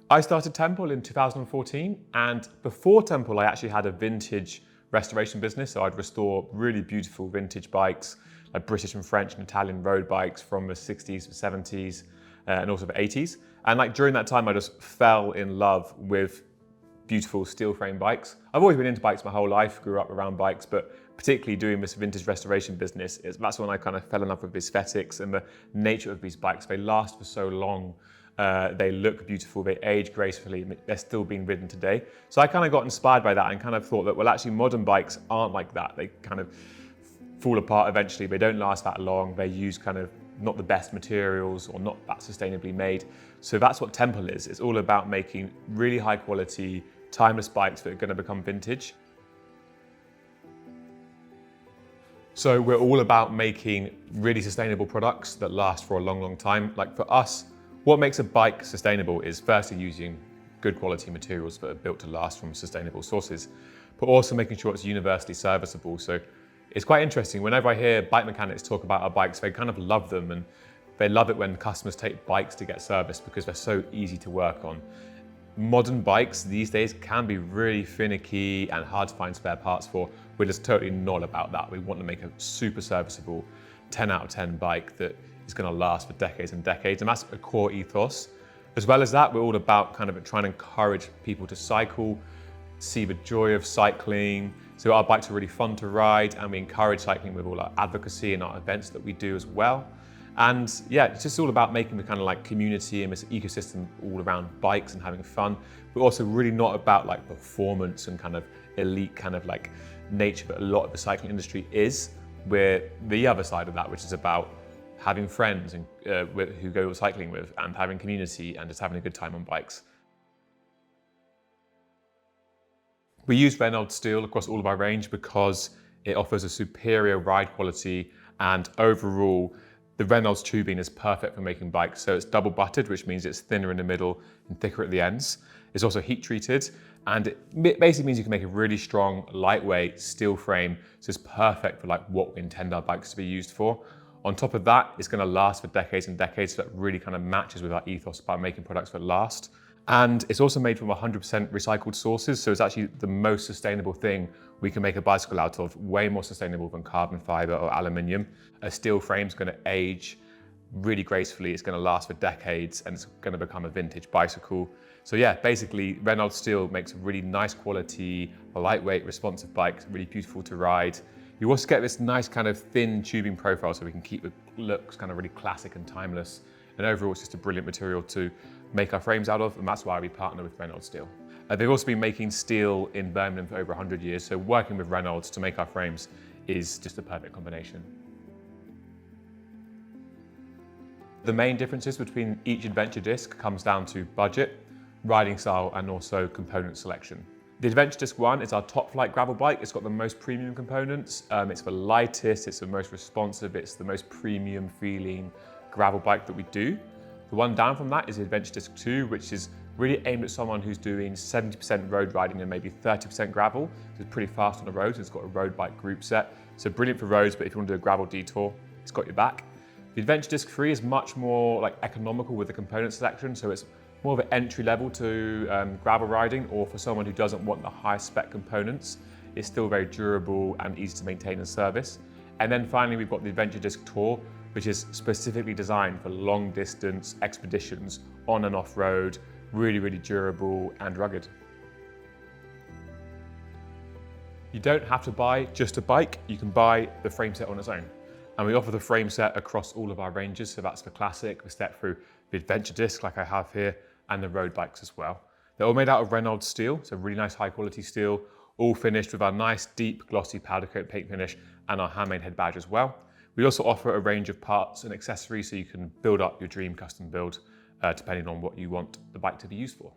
I started Temple in 2014, and before Temple, I actually had a vintage restoration business. So I'd restore really beautiful vintage bikes, like British and French and Italian road bikes from the 60s, 70s, and also the 80s. And like during that time, I just fell in love with beautiful steel frame bikes. I've always been into bikes my whole life, grew up around bikes, but particularly doing this vintage restoration business, that's when I kind of fell in love with the aesthetics and the nature of these bikes. They last for so long. They look beautiful, they age gracefully, they're still being ridden today. So I kind of got inspired by that and kind of thought that, well, actually modern bikes aren't like that. They kind of fall apart eventually, they don't last that long, they use kind of not the best materials or not that sustainably made. So that's what Temple is. It's all about making really high quality, timeless bikes that are going to become vintage. So we're all about making really sustainable products that last for a long, long time. Like for us, what makes a bike sustainable is firstly using good quality materials that are built to last from sustainable sources, but also making sure it's universally serviceable. So it's quite interesting, whenever I hear bike mechanics talk about our bikes, they kind of love them, and they love it when customers take bikes to get serviced because they're so easy to work on. Modern bikes these days can be really finicky and hard to find spare parts for. We're just totally not about that. We want to make a super serviceable 10 out of 10 bike that is going to last for decades and decades, and that's a core ethos. As well as that, we're all about kind of trying to encourage people to cycle, see the joy of cycling. So our bikes are really fun to ride, and we encourage cycling with all our advocacy and our events that we do as well. And yeah, it's just all about making the kind of like community and this ecosystem all around bikes and having fun, but also really not about like performance and kind of elite kind of like nature that a lot of the cycling industry is. We're the other side of that, which is about having friends and who go cycling with, and having community and just having a good time on bikes. We use Reynolds Steel across all of our range because it offers a superior ride quality, and overall, the Reynolds tubing is perfect for making bikes. So it's double butted, which means it's thinner in the middle and thicker at the ends. It's also heat treated, and it basically means you can make a really strong, lightweight steel frame. So it's perfect for like what we intend our bikes to be used for. On top of that, it's going to last for decades and decades. So that really kind of matches with our ethos about making products that last. And it's also made from 100% recycled sources. So it's actually the most sustainable thing we can make a bicycle out of, way more sustainable than carbon fiber or aluminium. A steel frame is going to age really gracefully. It's going to last for decades, and it's going to become a vintage bicycle. So yeah, basically Reynolds Steel makes a really nice quality, lightweight, responsive bike, really beautiful to ride. You also get this nice kind of thin tubing profile, so we can keep the looks kind of really classic and timeless. And overall, it's just a brilliant material to make our frames out of, and that's why we partner with Reynolds Steel. They've also been making steel in Birmingham for over 100 years, so working with Reynolds to make our frames is just a perfect combination. The main differences between each adventure disc comes down to budget, riding style, and also component selection. The Adventure Disc 1 is our top flight gravel bike. It's got the most premium components. It's the lightest, it's the most responsive, it's the most premium feeling gravel bike that we do. The one down from that is the Adventure Disc 2, which is really aimed at someone who's doing 70% road riding and maybe 30% gravel. So it's pretty fast on the roads. It's got a road bike group set. So brilliant for roads, but if you want to do a gravel detour, it's got your back. The Adventure Disc 3 is much more like economical with the component selection. So it's more of an entry level to gravel riding, or for someone who doesn't want the high spec components. It's still very durable and easy to maintain and service. And then finally, we've got the Adventure Disc Tour, which is specifically designed for long distance expeditions on and off road, really, really durable and rugged. You don't have to buy just a bike, you can buy the frame set on its own. And we offer the frame set across all of our ranges, so that's the Classic, the Step Through, the Adventure Disc like I have here, and the road bikes as well. They're all made out of Reynolds Steel, so really nice high quality steel, all finished with our nice deep glossy powder coat paint finish and our handmade head badge as well. We also offer a range of parts and accessories so you can build up your dream custom build depending on what you want the bike to be used for.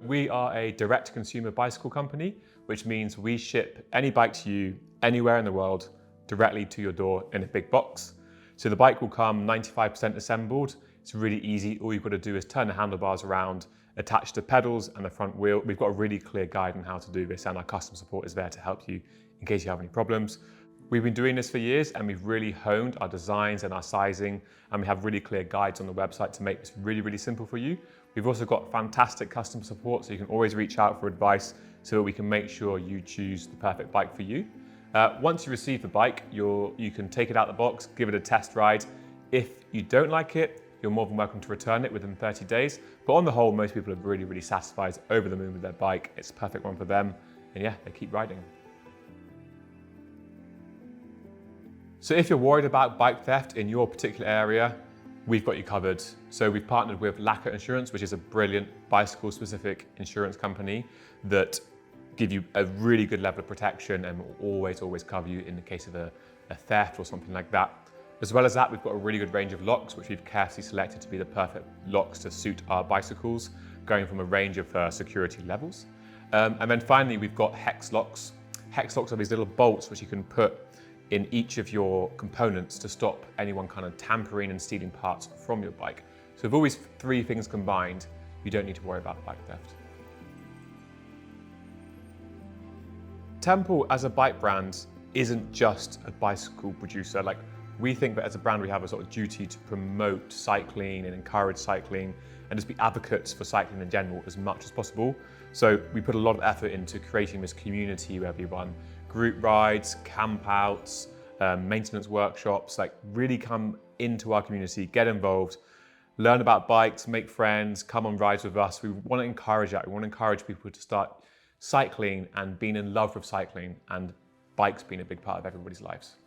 We are a direct consumer bicycle company, which means we ship any bike to you anywhere in the world directly to your door in a big box. So the bike will come 95% assembled. It's really easy. All you've got to do is turn the handlebars around, attach the pedals and the front wheel. We've got a really clear guide on how to do this, and our customer support is there to help you in case you have any problems. We've been doing this for years and we've really honed our designs and our sizing, and we have really clear guides on the website to make this really, really simple for you. We've also got fantastic customer support, so you can always reach out for advice so that we can make sure you choose the perfect bike for you. Once you receive the bike, you can take it out of the box, give it a test ride. If you don't like it, you're more than welcome to return it within 30 days. But on the whole, most people are really, really satisfied, over the moon with their bike. It's a perfect one for them. And yeah, they keep riding. So if you're worried about bike theft in your particular area, we've got you covered. So we've partnered with Lacquer Insurance, which is a brilliant bicycle-specific insurance company that give you a really good level of protection and will always cover you in the case of a theft or something like that. As well as that, we've got a really good range of locks, which we've carefully selected to be the perfect locks to suit our bicycles, going from a range of security levels. And then finally, we've got hex locks. Hex locks are these little bolts which you can put in each of your components to stop anyone kind of tampering and stealing parts from your bike. So with all these three things combined, you don't need to worry about bike theft. Temple as a bike brand isn't just a bicycle producer. Like, we think that as a brand, we have a sort of duty to promote cycling and encourage cycling and just be advocates for cycling in general as much as possible. So we put a lot of effort into creating this community where we run group rides, camp outs, maintenance workshops, like really come into our community, get involved, learn about bikes, make friends, come on rides with us. We want to encourage that. We want to encourage people to start cycling and being in love with cycling, and bikes being a big part of everybody's lives.